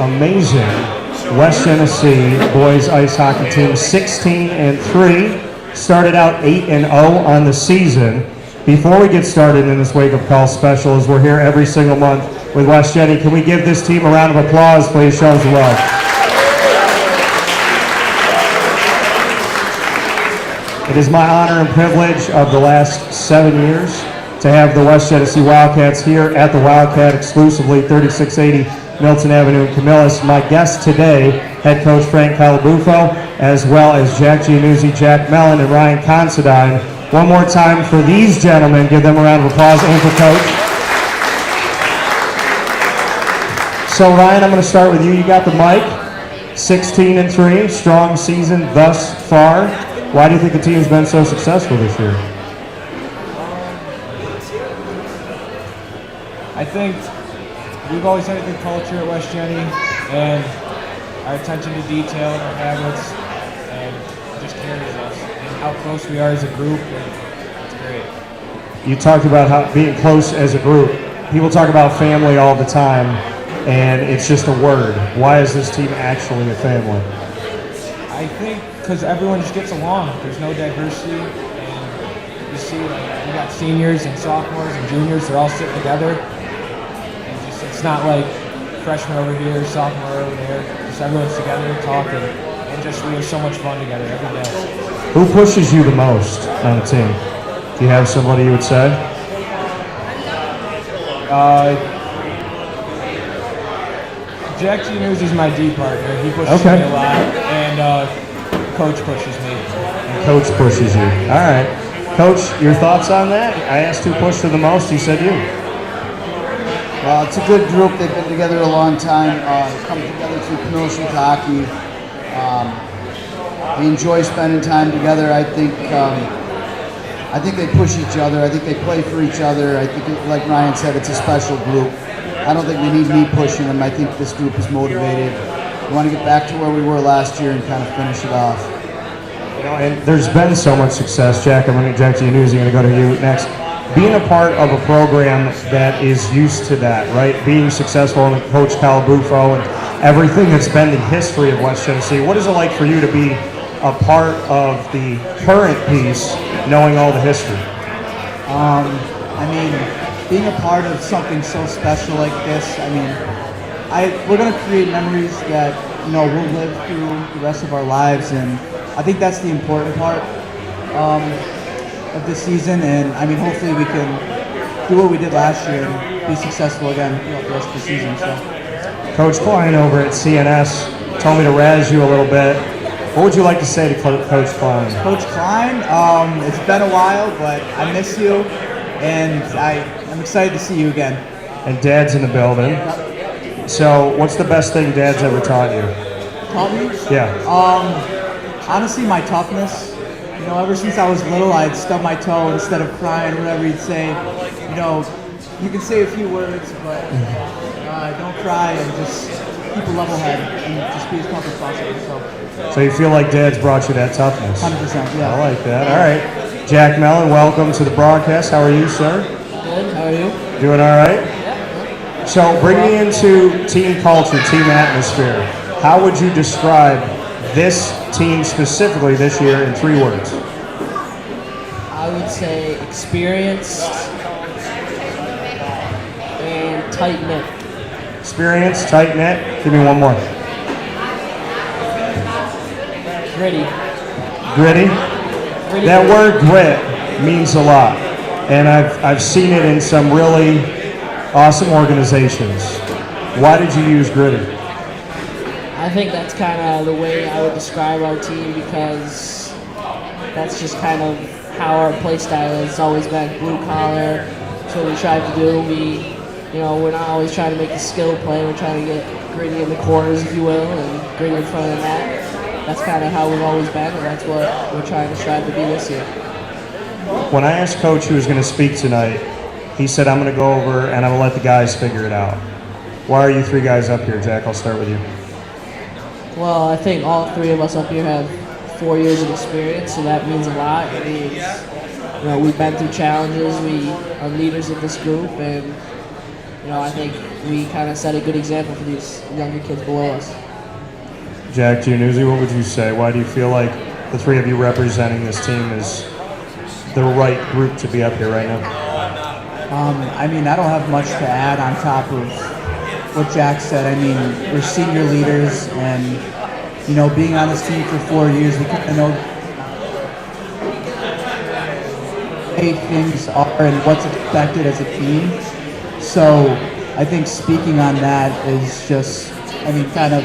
amazing West Genesee boys ice hockey team, 16-3. Started out 8-0 on the season. Before we get started in this Wake Up Call special, as we're here every single month with West Genny, can we give this team a round of applause, please? Show us love. It is my honor and privilege of the last 7 years to have the West Genesee Wildcats here at the Wildcat exclusively, 3680 Milton Avenue in Camillus. My guest today, head coach Frank Colabufo, as well as Jack Giannuzzi, Jack Mellen, and Ryan Considine. One more time for these gentlemen. Give them a round of applause, and for Coach. So Ryan, I'm going to start with you. You got the mic. 16-3, strong season thus far. Why do you think the team's been so successful this year? I think we've always had a good culture at West Genny, and our attention to detail and our habits, and it just carries us. And how close we are as a group, and it's great. You talked about how being close as a group. People talk about family all the time, and it's just a word. Why is this team actually a family? I think because everyone just gets along. There's no diversity, and you see, like, we got seniors and sophomores and juniors. They're all sitting together, and just it's not like freshman over here, sophomore over there. Just everyone's together talking, and just we have so much fun together every day. Who pushes you the most on the team? Do you have somebody you would say? Jack Giannuzzi is my D partner. He pushes me a lot, and Coach pushes me. And Coach pushes you. All right. Coach, your thoughts on that? I asked who pushed her the most. You said you. It's a good group. They've been together a long time. Come together through Camillus Youth Hockey. They enjoy spending time together. I think they push each other. I think they play for each other. I think, like Ryan said, it's a special group. I don't think they need me pushing them. I think this group is motivated. We want to get back to where we were last year and kind of finish it off. You know, and there's been so much success. Jack Giannuzzi, I'm going to go to you next. Being a part of a program that is used to that, right? Being successful in Coach Colabufo and everything that's been the history of West Genesee. What is it like for you to be a part of the current piece, knowing all the history? Being a part of something so special like this, we're going to create memories that, we'll live through the rest of our lives, and I think that's the important part of this season, and hopefully we can do what we did last year and be successful again the rest of the season. So, Coach Klein over at CNS told me to razz you a little bit. What would you like to say to Coach Klein? Coach Klein, it's been a while, but I miss you, and I'm excited to see you again. And Dad's in the building. So, what's the best thing Dad's ever taught you? Taught me? Yeah. Honestly, my toughness. Ever since I was little, I'd stub my toe instead of crying, whatever he'd say. You can say a few words, but don't cry and just keep a level head and just be as calm as possible. So you feel like Dad's brought you that toughness? 100%, yeah. I like that. All right. Jack Mellen, welcome to the broadcast. How are you, sir? Good. How are you? Doing all right? Yeah. So bring me into team culture, team atmosphere. How would you describe this team specifically this year in 3 words? I would say experienced and tight-knit. Experienced, tight-knit. Give me one more. Gritty. Gritty? Gritty. That word grit means a lot. And I've seen it in some really awesome organizations. Why did you use gritty? I think that's kind of the way I would describe our team, because that's just kind of how our play style has always been. Blue collar. That's what we try to do. We're not always trying to make a skill play. We're trying to get gritty in the corners, if you will, and gritty in front of the net. That's kind of how we've always been, and that's what we're trying to strive to be this year. When I asked Coach who was going to speak tonight, he said, I'm going to go over and I'm going to let the guys figure it out. Why are you 3 guys up here, Jack? I'll start with you. Well, I think all 3 of us up here have 4 years of experience, so that means a lot. It means, we've been through challenges. We are leaders of this group, and I think we kind of set a good example for these younger kids below us. Jack, Giannuzzi, what would you say? Why do you feel like the three of you representing this team is the right group to be up here right now? I mean, I don't have much to add on top of what Jack said. I mean, we're senior leaders, and being on this team for 4 years, we kind of know how things are and what's expected as a team. So I think speaking on that is just, kind of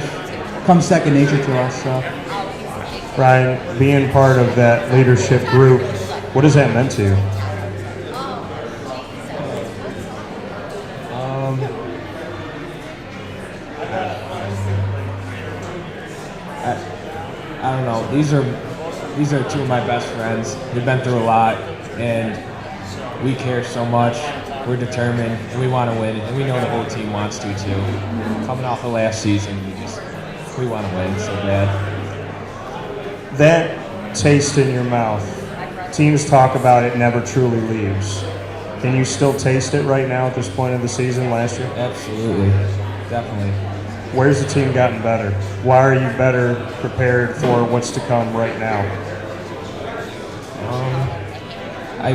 comes second nature to us. So. Ryan, being part of that leadership group, what has that meant to you? I don't know. These are two of my best friends. They've been through a lot, and we care so much. We're determined, and we want to win, and we know the whole team wants to too. Coming off of last season, we want to win so bad. That taste in your mouth, teams talk about it, never truly leaves. Can you still taste it right now at this point of the season last year? Absolutely. Definitely. Where's the team gotten better? Why are you better prepared for what's to come right now?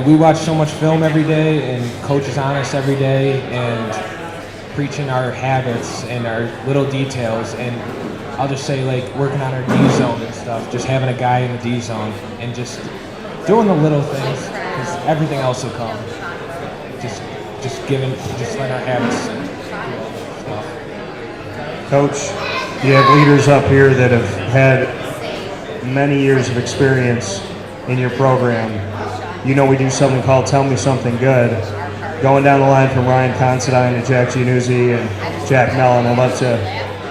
We watch so much film every day, and coach is on us every day, and preaching our habits and our little details. And I'll just say, like, working on our D zone and stuff, just having a guy in the D zone, and just doing the little things, because everything else will come. Just letting our habits stuff. Coach, you have leaders up here that have had many years of experience in your program. We do something called Tell Me Something Good. Going down the line from Ryan Considine to Jack Giannuzzi and Jack Mellen, I'd love to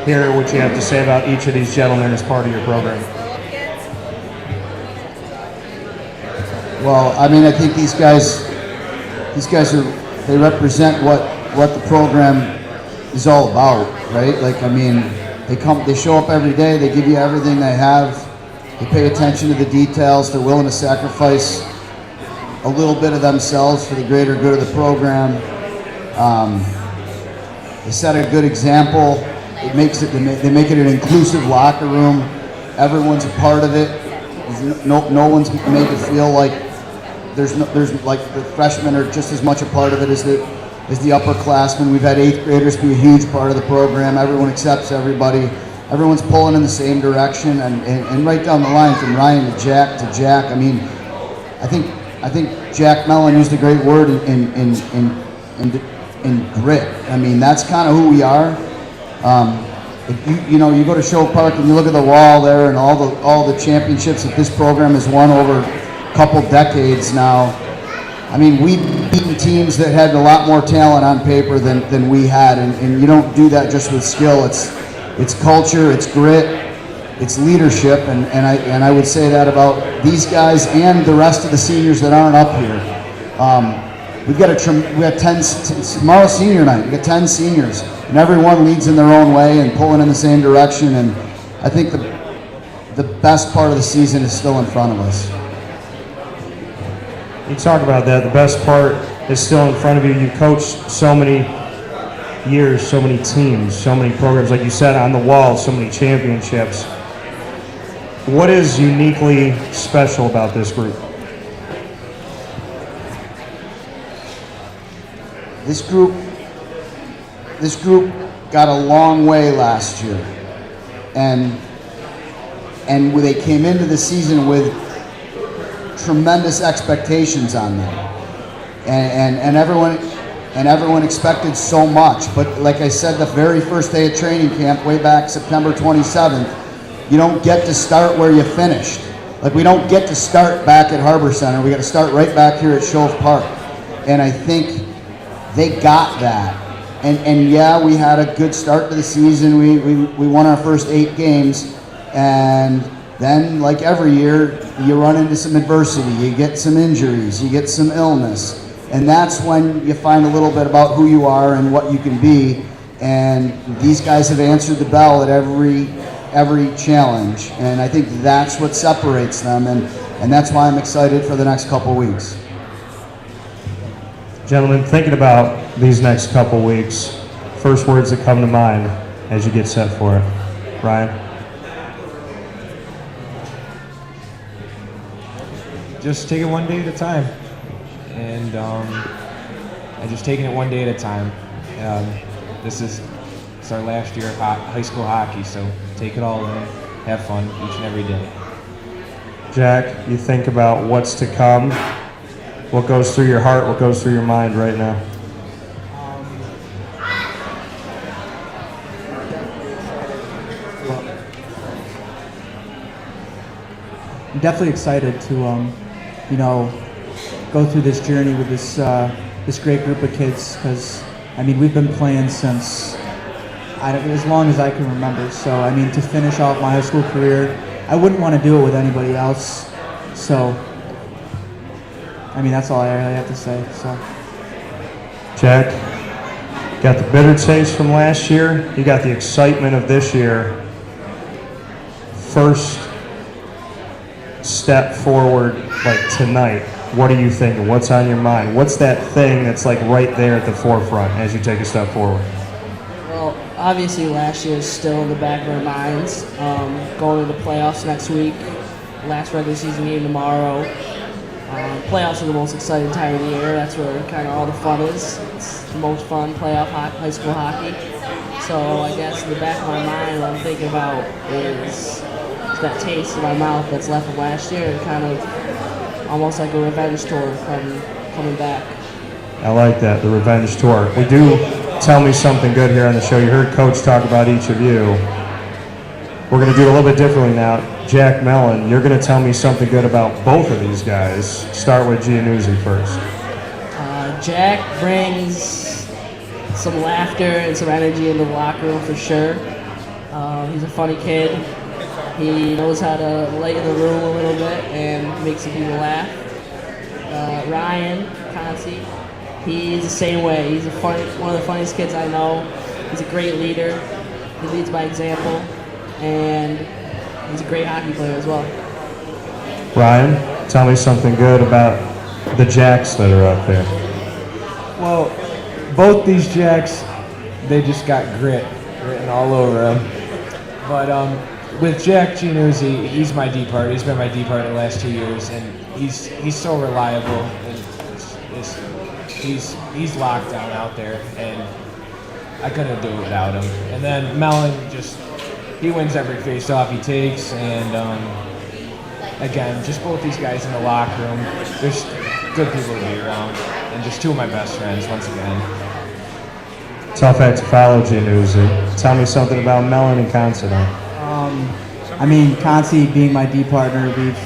hear what you have to say about each of these gentlemen as part of your program. Well, I think these guys they represent what the program is all about, right? They show up every day, they give you everything they have, they pay attention to the details, they're willing to sacrifice a little bit of themselves for the greater good of the program. They set a good example. They make it an inclusive locker room. Everyone's a part of it. No one's made to feel like there's like the freshmen are just as much a part of it as the upperclassmen. We've had 8th graders be a huge part of the program. Everyone accepts everybody. Everyone's pulling in the same direction, and right down the line from Ryan to Jack. I think Jack Mellen used a great word in grit. That's kind of who we are. If you go to Show Park and you look at the wall there and all the championships that this program has won over a couple decades now. We've beaten teams that had a lot more talent on paper than we had, and you don't do that just with skill. It's culture, it's grit, it's leadership, and I would say that about these guys and the rest of the seniors that aren't up here. We have 10 tomorrow's senior night. We got 10 seniors, and everyone leads in their own way and pulling in the same direction. And I think the best part of the season is still in front of us. You talk about that. The best part is still in front of you. You coached so many years, so many teams, so many programs, like you said, on the wall, so many championships. What is uniquely special about this group? This group got a long way last year, and they came into the season with tremendous expectations on them, and everyone expected so much. But like I said, the very first day of training camp, way back September 27th, you don't get to start where you finished. Like, we don't get to start back at Harbor Center. We got to start right back here at Shove Park, and I think they got that. And yeah, we had a good start to the season. We won our first 8 games, and then, like every year, you run into some adversity. You get some injuries. You get some illness. And that's when you find a little bit about who you are and what you can be. And these guys have answered the bell at every challenge. And I think that's what separates them. And that's why I'm excited for the next couple weeks. Gentlemen, thinking about these next couple weeks? First words that come to mind as you get set for it. Ryan? Just take it one day at a time. And just taking it one day at a time. It's our last year of high school hockey, so take it all in, have fun each and every day. Jack, you think about what's to come. What goes through your heart? What goes through your mind right now? I'm definitely excited to, go through this journey with this great group of kids, because we've been playing since as long as I can remember. So to finish off my high school career, I wouldn't want to do it with anybody else. So that's all I really have to say. So Jack, got the bitter taste from last year. You got the excitement of this year. First step forward, like tonight, what are you thinking? What's on your mind? What's that thing that's like right there at the forefront as you take a step forward? Well, obviously last year is still in the back of our minds. Going to the playoffs next week, last regular season game tomorrow. Playoffs are the most exciting time of the year. That's where kind of all the fun is. It's the most fun playoff high school hockey. So I guess in the back of my mind, what I'm thinking about is that taste in my mouth that's left from last year, and kind of almost like a revenge tour coming back. I like that, the revenge tour. We do Tell Me Something Good here on the show. You heard Coach talk about each of you. We're going to do it a little bit differently now. Jack, Mellen, you're going to tell me something good about both of these guys. Start with Giannuzzi first. Jack brings some laughter and some energy in the locker room for sure. He's a funny kid. He knows how to lighten the room a little bit and make some people laugh. Ryan Considine, he's the same way. He's one of the funniest kids I know. He's a great leader. He leads by example, and he's a great hockey player as well. Ryan, tell me something good about the Jacks that are up there. Well, both these Jacks, they just got grit written all over them. But with Jack Giannuzzi, he's my D part. He's been my D part the last 2 years, and he's so reliable, and he's locked down out there, and I couldn't do it without him. And then Mellen, he wins every face-off he takes, and again, just both these guys in the locker room, there's good people to be around, and just two of my best friends once again. Tough act to follow, Giannuzzi. Tell me something about Mellen and Considine. Consi being my D partner, we've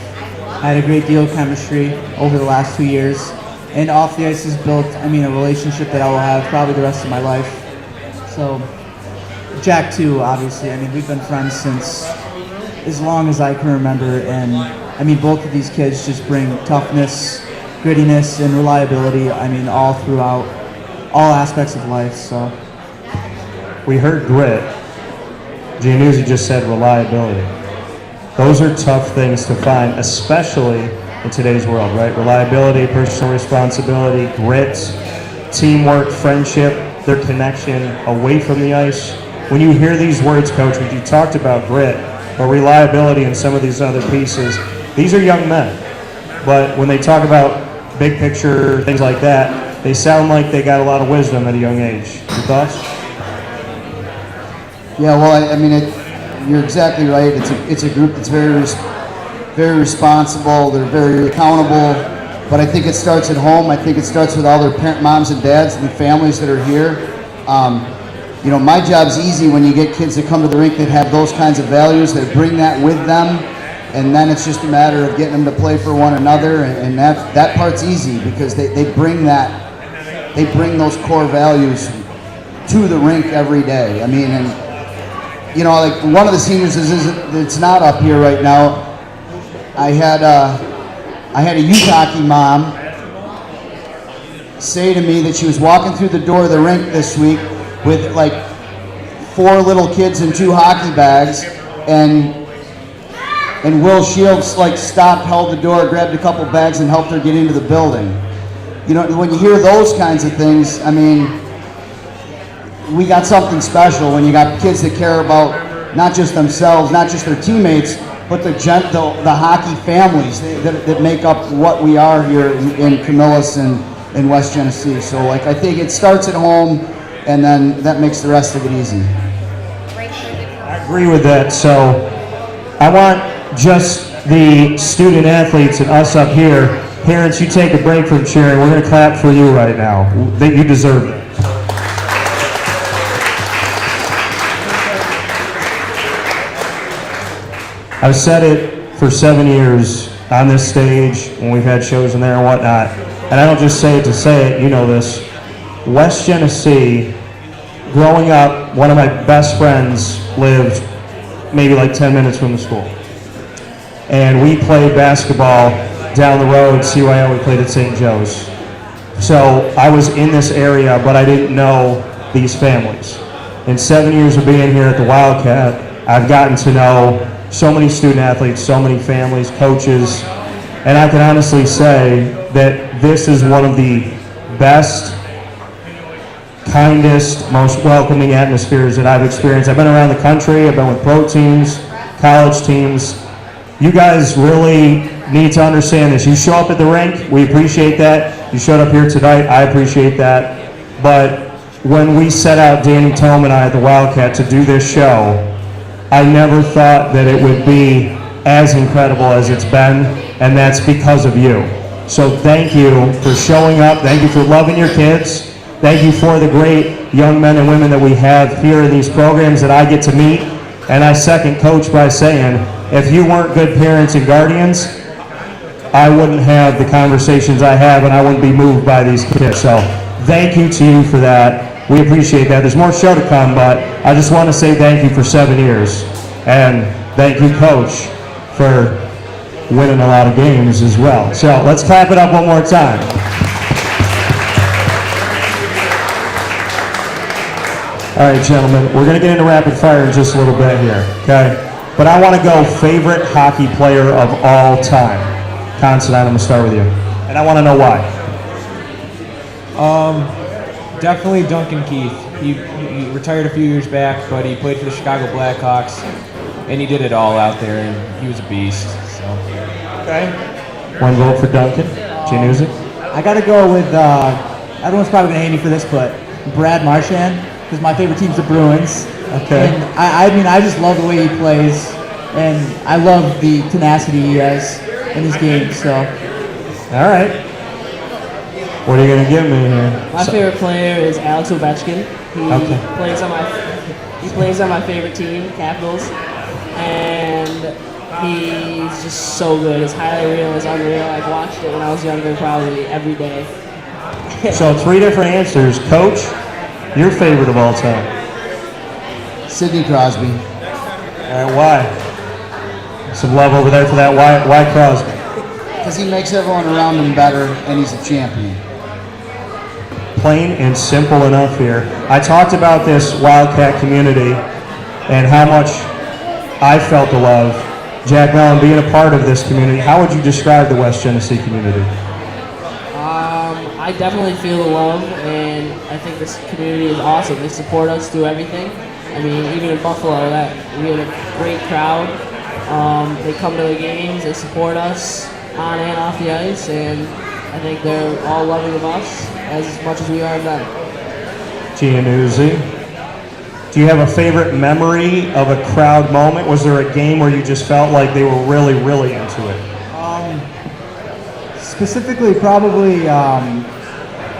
had a great deal of chemistry over the last 2 years, and off the ice has built, a relationship that I will have probably the rest of my life. So, Jack too, obviously. We've been friends since as long as I can remember, and both of these kids just bring toughness, grittiness, and reliability. All throughout all aspects of life. So, we heard grit. Giannuzzi just said reliability. Those are tough things to find, especially in today's world, right? Reliability, personal responsibility, grit, teamwork, friendship, their connection away from the ice. When you hear these words, Coach, when you talked about grit or reliability and some of these other pieces, these are young men. But when they talk about big picture, things like that, they sound like they got a lot of wisdom at a young age. Your thoughts? Yeah, well, you're exactly right. It's a group that's very responsible. They're very accountable. But I think it starts at home. I think it starts with all their moms and dads and the families that are here. My job's easy when you get kids that come to the rink that have those kinds of values, that bring that with them, and then it's just a matter of getting them to play for one another, and that part's easy because they bring those core values to the rink every day. Like one of the seniors it's not up here right now. I had a youth hockey mom say to me that she was walking through the door of the rink this week with like 4 little kids and 2 hockey bags, and Will Shields stopped, held the door, grabbed a couple bags, and helped her get into the building. you know, when you hear those kinds of things, I mean, we got something special when you got kids that care about not just themselves, not just their teammates, but the hockey families that make up what we are here in Camillus and West Genesee. So, like, I think it starts at home, and then that makes the rest of it easy. I agree with that. So I want just the student athletes and us up here. Parents, you take a break from cheering. We're going to clap for you right now. That you deserve it. I've said it for 7 years on this stage when we've had shows in there and whatnot. And I don't just say it to say it, you know this. West Genesee, growing up, one of my best friends lived maybe like 10 minutes from the school. And we played basketball down the road, CYO, we played at St. Joe's. So I was in this area, but I didn't know these families. In 7 years of being here at the Wildcat, I've gotten to know so many student athletes, so many families, coaches, and I can honestly say that this is one of the best, kindest, most welcoming atmospheres that I've experienced. I've been around the country, I've been with pro teams, college teams. You guys really need to understand this. You show up at the rink, we appreciate that. You showed up here tonight, I appreciate that. But when we set out, Danny Tome and I at the Wildcat, to do this show, I never thought that it would be as incredible as it's been, and that's because of you. So thank you for showing up, thank you for loving your kids, thank you for the great young men and women that we have here in these programs that I get to meet. And I second Coach by saying, if you weren't good parents and guardians, I wouldn't have the conversations I have, and I wouldn't be moved by these kids. So thank you to you for that. We appreciate that. There's more show to come, but I just want to say thank you for 7 years. And thank you, Coach, for winning a lot of games as well. So let's clap it up one more time. All right, gentlemen, we're going to get into rapid fire in just a little bit here, okay? But I want to go favorite hockey player of all time. Considine, I'm going to start with you. And I want to know why. Definitely Duncan Keith. He retired a few years back, but he played for the Chicago Blackhawks, and he did it all out there, and he was a beast. So. Okay. One vote for Duncan. Giannuzzi? I got to go with, everyone's probably going to hate me for this, but Brad Marchand, because my favorite team's the Bruins. Okay. And I mean, I just love the way he plays, and I love the tenacity he has in his game, so. All right. What are you going to give me here? My favorite player is Alex Ovechkin. He Okay. plays on my favorite team, Capitals, and he's just so good. His highlight reel is unreal. I've watched it when I was younger, probably every day. So 3 different answers. Coach, your favorite of all time? Sidney Crosby. All right, why? Some love over there for that. Why Crosby? Because he makes everyone around him better, and he's a champion. Plain and simple enough here. I talked about this Wildcat community and how much I felt the love. Jack Mellen, being a part of this community, how would you describe the West Genesee community? I definitely feel the love, and I think this community is awesome. They support us through everything. I mean, even in Buffalo, we have a great crowd. They come to the games, they support us on and off the ice, and I think they're all loving of us as much as we are of them. Giannuzzi, do you have a favorite memory of a crowd moment? Was there a game where you just felt like they were really, really into it? Specifically, probably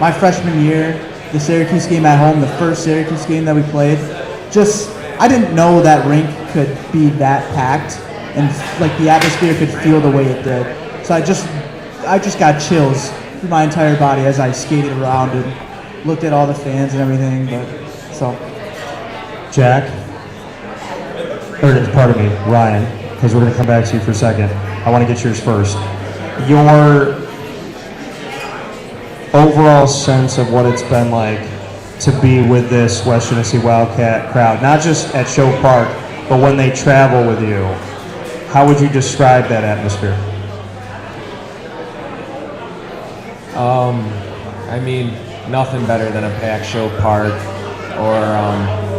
my freshman year, the Syracuse game at home, the first Syracuse game that we played. I didn't know that rink could be that packed, and like the atmosphere could feel the way it did. So I just got chills through my entire body as I skated around and looked at all the fans and everything. Jack, or pardon me, Ryan, because we're going to come back to you for a second. I want to get yours first. Your overall sense of what it's been like to be with this West Genesee Wildcat crowd, not just at Show Park, but when they travel with you. How would you describe that atmosphere? I mean, nothing better than a packed show park or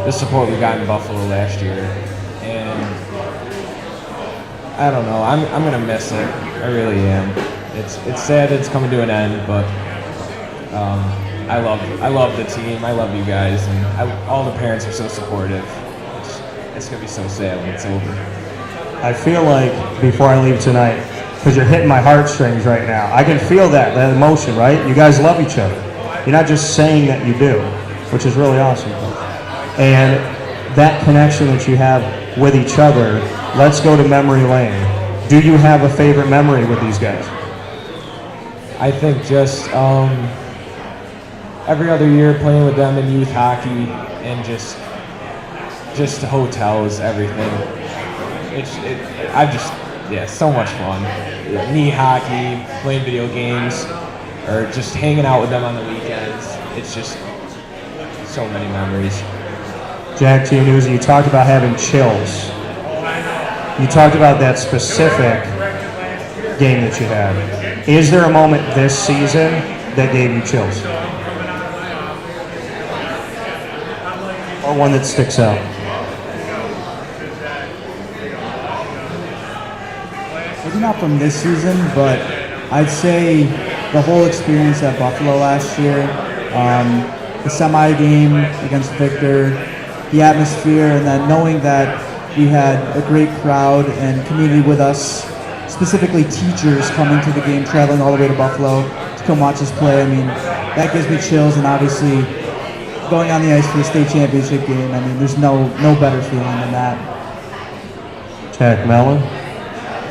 the support we got in Buffalo last year. And I don't know, I'm gonna miss it. I really am. It's sad that it's coming to an end, but I love the team. I love you guys, and all the parents are so supportive. It's gonna be so sad when it's over. I feel like before I leave tonight, because you're hitting my heartstrings right now, I can feel that emotion, right? You guys love each other. You're not just saying that you do, which is really awesome. And that connection that you have with each other, let's go to memory lane. Do you have a favorite memory with these guys? I think just every other year playing with them in youth hockey and just hotels, everything. So much fun. Knee hockey, playing video games, or just hanging out with them on the weekends. It's just so many memories. Jack Giannuzzi, you talked about having chills. You talked about that specific game that you had. Is there a moment this season that gave you chills? Or one that sticks out? Maybe not from this season, but I'd say the whole experience at Buffalo last year, the semi game against Victor, the atmosphere, and then knowing that we had a great crowd and community with us, specifically teachers coming to the game, traveling all the way to Buffalo to come watch us play. I mean, that gives me chills, and obviously going on the ice for the state championship game, I mean, there's no better feeling than that. Jack Mellen,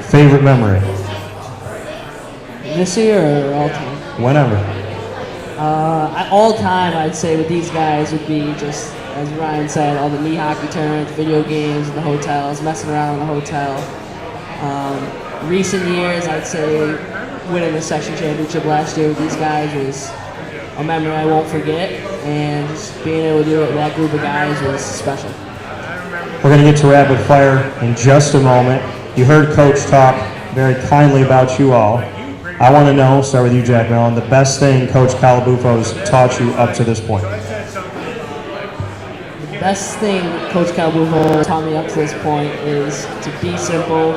favorite memory? This year or all time? Whenever. All time, I'd say with these guys would be just, as Ryan said, all the knee hockey tournaments, video games, the hotels, messing around in the hotel. Recent years, I'd say winning the section championship last year with these guys was a memory I won't forget, and just being able to do it with that group of guys was special. We're going to get to rapid fire in just a moment. You heard Coach talk very kindly about you all. I want to know, start with you, Jack Mellen, the best thing Coach Colabufo's taught you up to this point. The best thing Coach Colabufo taught me up to this point is to be simple,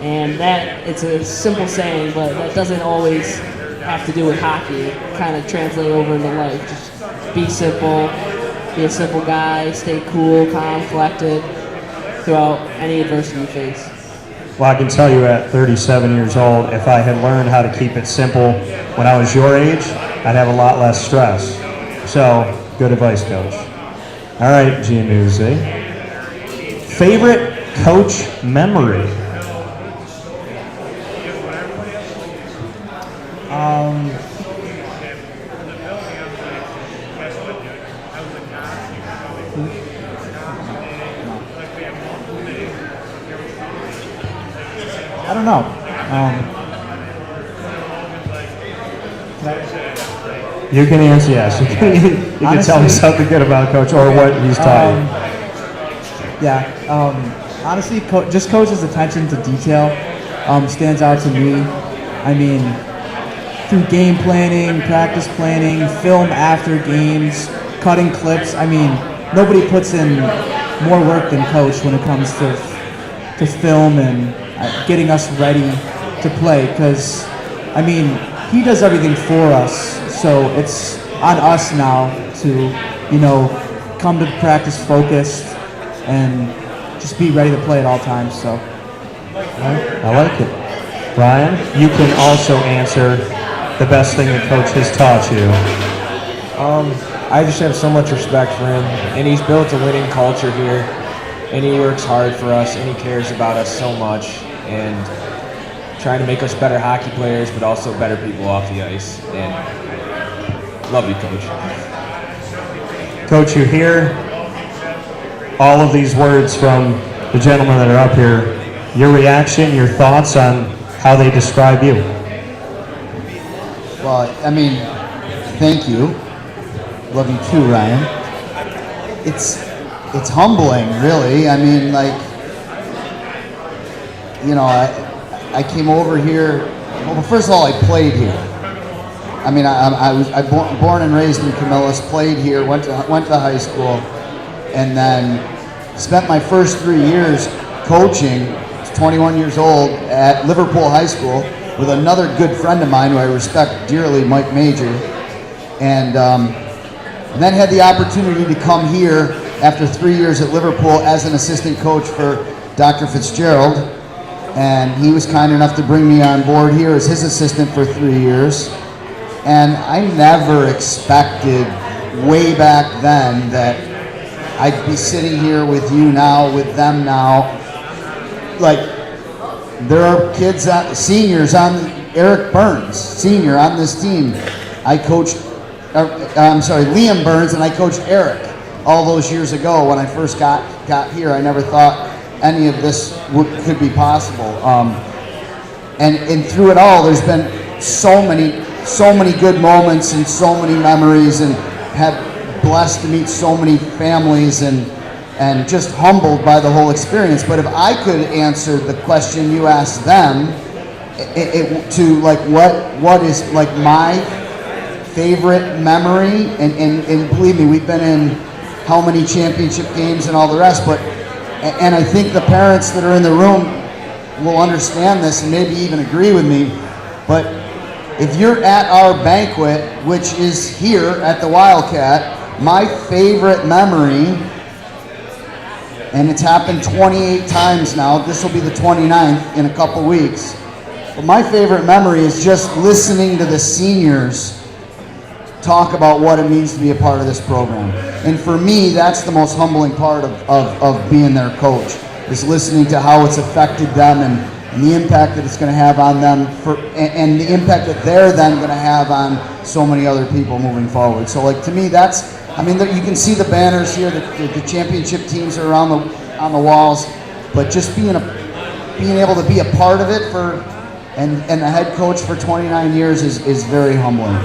and that it's a simple saying, but that doesn't always have to do with hockey. It kind of translate over into life. Just be simple, be a simple guy, stay cool, calm, collected throughout any adversity you face. Well, I can tell you at 37 years old, if I had learned how to keep it simple when I was your age, I'd have a lot less stress. So, good advice, Coach. All right, Giannuzzi. Favorite coach memory? I don't know. You can answer yes. You can tell me something good about Coach or what he's taught you. Honestly, just Coach's attention to detail stands out to me. I mean, through game planning, practice planning, film after games, cutting clips. I mean, nobody puts in more work than Coach when it comes to film and getting us ready to play. Because, I mean, he does everything for us. So it's on us now to, come to practice focused and just be ready to play at all times. So I like it. Ryan, you can also answer the best thing that Coach has taught you. I just have so much respect for him, and he's built a winning culture here, and he works hard for us, and he cares about us so much, and trying to make us better hockey players, but also better people off the ice. And love you, Coach. Coach, you hear all of these words from the gentlemen that are up here. Your reaction, your thoughts on how they describe you? Well, I mean, thank you. Love you too, Ryan. It's humbling, really. I mean, I came over here. Well, first of all, I played here. I mean, I was born and raised in Camillus, played here, went to high school, and then spent my first 3 years coaching, 21 years old, at Liverpool High School with another good friend of mine who I respect dearly, Mike Major, and then had the opportunity to come here after 3 years at Liverpool as an assistant coach for Dr. Fitzgerald, and he was kind enough to bring me on board here as his assistant for 3 years. And I never expected way back then that I'd be sitting here with you now, with them now. Like, there are kids, seniors on, Eric Burns, senior on this team. I coached, Liam Burns, and I coached Eric all those years ago when I first got here. I never thought any of this could be possible. And through it all, there's been so many good moments and so many memories, and have blessed to meet so many families, and just humbled by the whole experience. But if I could answer the question you asked them, to like what is like my favorite memory, and believe me, we've been in how many championship games and all the rest, and I think the parents that are in the room will understand this and maybe even agree with me, but if you're at our banquet, which is here at the Wildcat, my favorite memory, and it's happened 28 times now, this will be the 29th in a couple weeks, but my favorite memory is just listening to the seniors talk about what it means to be a part of this program. And for me, that's the most humbling part of being their coach, is listening to how it's affected them, and the impact that it's going to have on them, and the impact that they're then going to have on so many other people moving forward. So, like, to me, that's, I mean, you can see the banners here, the championship teams are on the walls, but just being able to be a part of it and the head coach for 29 years is very humbling.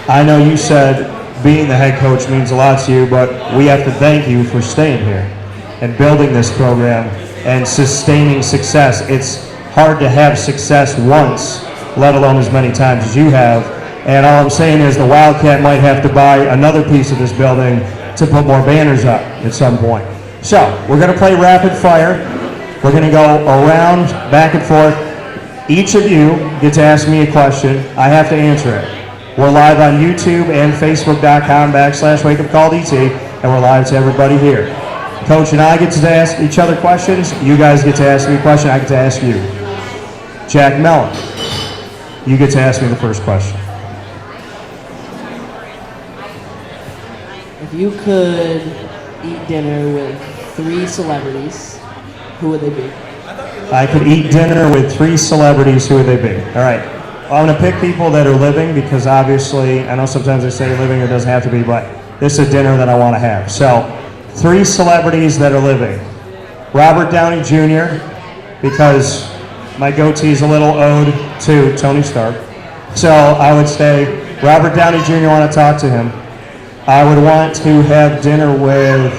I know you said being the head coach means a lot to you, but we have to thank you for staying here and building this program and sustaining success. It's hard to have success once, let alone as many times as you have. And all I'm saying is the Wildcat might have to buy another piece of this building to put more banners up at some point. So, we're going to play rapid fire. We're going to go around, back and forth. Each of you get to ask me a question. I have to answer it. We're live on YouTube and Facebook.com/WakeUpCallDT, and we're live to everybody here. Coach and I get to ask each other questions. You guys get to ask me a question. I get to ask you. Jack Mellen, you get to ask me the first question. If you could eat dinner with 3 celebrities, who would they be? I could eat dinner with 3 celebrities. Who would they be? All right. Well, I'm going to pick people that are living, because obviously, I know sometimes they say living, it doesn't have to be, but this is a dinner that I want to have. So, 3 celebrities that are living. Robert Downey Jr., because my goatee is a little ode to Tony Stark. So, I would say Robert Downey Jr., I want to talk to him. I would want to have dinner with,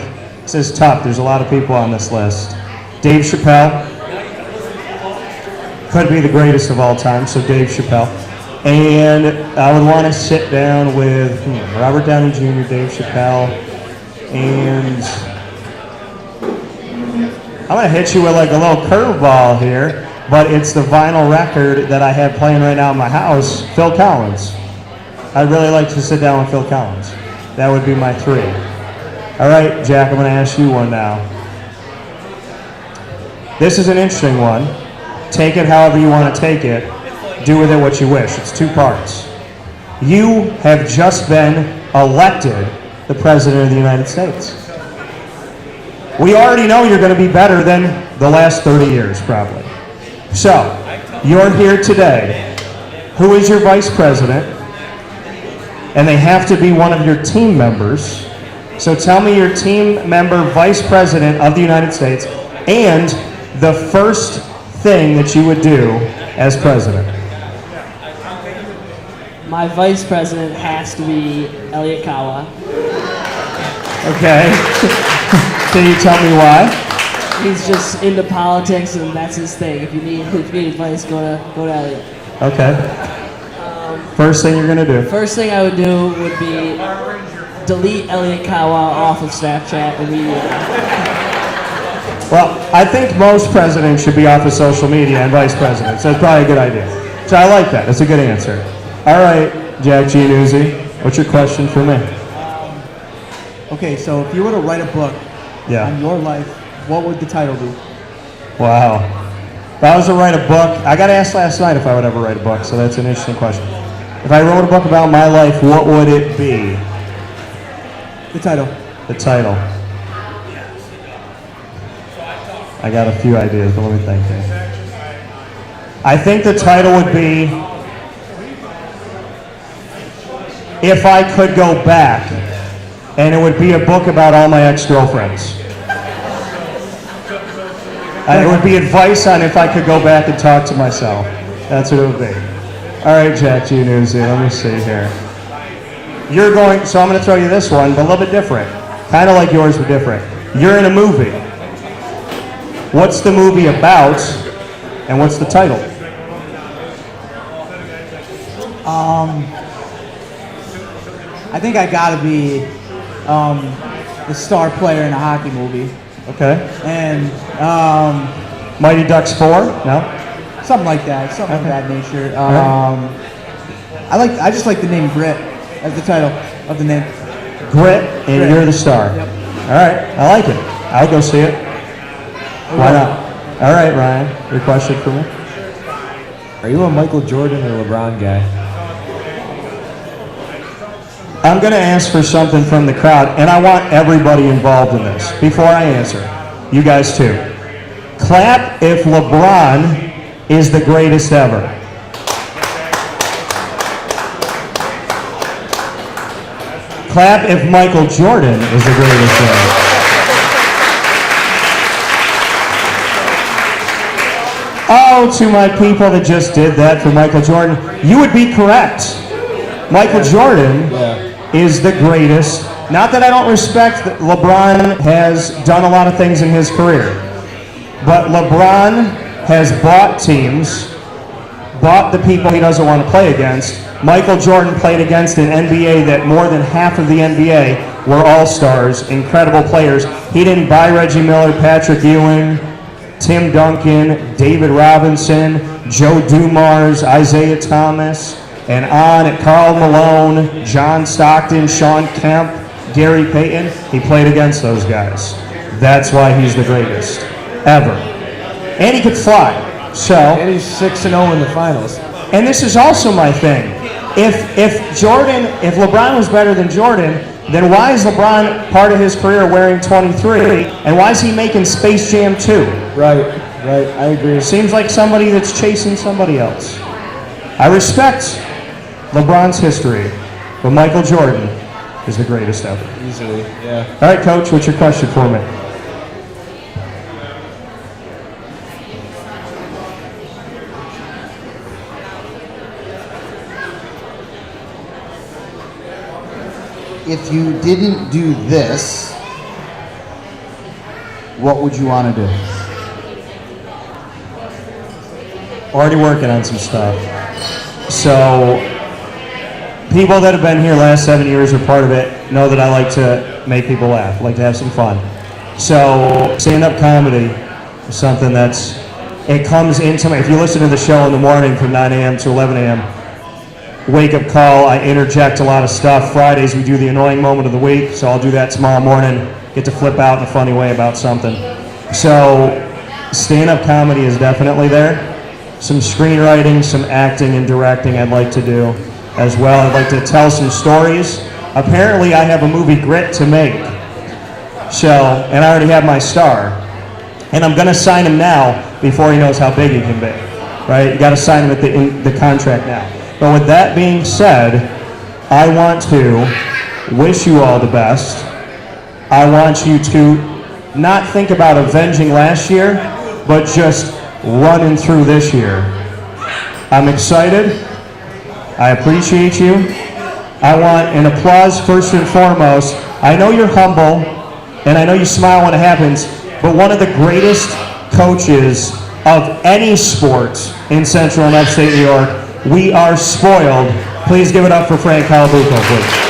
this is tough, there's a lot of people on this list. Dave Chappelle. Could be the greatest of all time, so Dave Chappelle. And I would want to sit down with Robert Downey Jr., Dave Chappelle, and I'm going to hit you with like a little curveball here, but it's the vinyl record that I have playing right now in my house, Phil Collins. I'd really like to sit down with Phil Collins. That would be my 3. All right, Jack, I'm going to ask you one now. This is an interesting one. Take it however you want to take it. Do with it what you wish. It's 2 parts. You have just been elected the President of the United States. We already know you're going to be better than the last 30 years, probably. So, you're here today. Who is your Vice President? And they have to be one of your team members. So tell me your team member, Vice President of the United States, and the first thing that you would do as president. My vice president has to be Elliot Kawa. Okay. Can you tell me why? He's just into politics, and that's his thing. If you need advice, go to Elliot. Okay. First thing you're gonna do. First thing I would do would be delete Elliot Kawa off of Snapchat immediately. Well, I think most presidents should be off of social media and vice presidents. That's probably a good idea. So I like that. That's a good answer. All right, Jack Giannuzzi, what's your question for me? Okay, so if you were to write a book on your life, what would the title be? Wow. If I was to write a book, I got asked last night if I would ever write a book, so that's an interesting question. If I wrote a book about my life, what would it be? The title. The title. I got a few ideas, but let me think here. I think the title would be If I Could Go Back, and it would be a book about all my ex-girlfriends. It would be advice on if I could go back and talk to myself. That's what it would be. All right, Jack Giannuzzi, let me see here. So I'm going to throw you this one, but a little bit different. Kind of like yours, but different. You're in a movie. What's the movie about, and what's the title? I think I gotta be the star player in a hockey movie. Okay. And Mighty Ducks 4? No? something like that, something of that nature. I just like the name Grit as the title of the name. Grit, and Grit. you're the star. Yep. All right, I like it. I'll go see it. Why not? All right, Ryan, your question for me? Are you a Michael Jordan or LeBron guy? I'm going to ask for something from the crowd, and I want everybody involved in this. Before I answer, you guys too. Clap if LeBron is the greatest ever. Clap if Michael Jordan is the greatest ever. Oh, to my people that just did that for Michael Jordan, you would be correct. Michael Jordan is the greatest. Not that I don't respect that LeBron has done a lot of things in his career, but LeBron has bought teams, bought the people he doesn't want to play against. Michael Jordan played against an NBA that more than half of the NBA were all-stars, incredible players. He didn't buy Reggie Miller, Patrick Ewing, Tim Duncan, David Robinson, Joe Dumars, Isaiah Thomas, and on at Karl Malone, John Stockton, Sean Kemp, Gary Payton. He played against those guys. That's why he's the greatest ever. And he could fly. So, And he's 6-0 in the finals. and this is also my thing. If LeBron was better than Jordan, then why is LeBron part of his career wearing 23? And why is he making Space Jam 2? Right, I agree. Seems like somebody that's chasing somebody else. I respect LeBron's history, but Michael Jordan is the greatest ever. Easily, yeah. All right, Coach, what's your question for me? If you didn't do this, what would you want to do? Already working on some stuff. So, people that have been here last 7 years or part of it know that I like to make people laugh, I like to have some fun. So, stand-up comedy is something it comes into me. If you listen to the show in the morning from 9 a.m. to 11 a.m., Wake Up Call, I interject a lot of stuff. Fridays we do the annoying moment of the week, so I'll do that tomorrow morning, get to flip out in a funny way about something. So, stand-up comedy is definitely there. Some screenwriting, some acting and directing I'd like to do as well. I'd like to tell some stories. Apparently I have a movie Grit to make. So, and I already have my star. And I'm gonna sign him now before he knows how big he can be. Right? You gotta sign him in the contract now. But with that being said, I want to wish you all the best. I want you to not think about avenging last year, but just running through this year. I'm excited. I appreciate you. I want an applause first and foremost. I know you're humble. and I know you smile when it happens, but one of the greatest coaches of any sport in Central and Upstate New York. We are spoiled. Please give it up for Frank Colabufo, please.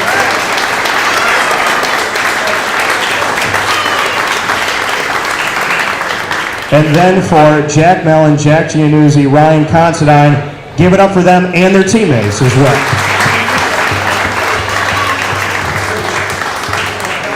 And then for Jack Mellen, Jack Giannuzzi, Ryan Considine, give it up for them and their teammates as well.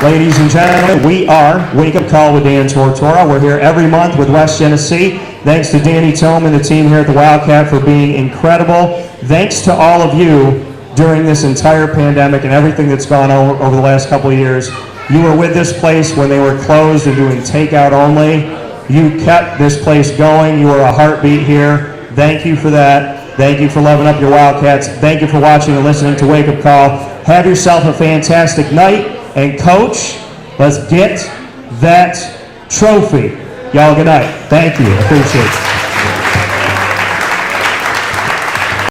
Ladies and gentlemen, we are Wake Up Call with Dan Tortora. We're here every month with West Genesee. Thanks to Danny Tome and the team here at the Wildcat for being incredible. Thanks to all of you during this entire pandemic and everything that's gone on over the last couple of years. You were with this place when they were closed and doing takeout only. You kept this place going. You were a heartbeat here. Thank you for that. Thank you for loving up your Wildcats. Thank you for watching and listening to Wake Up Call. Have yourself a fantastic night. And Coach, let's get that trophy. Y'all, good night. Thank you. Appreciate it.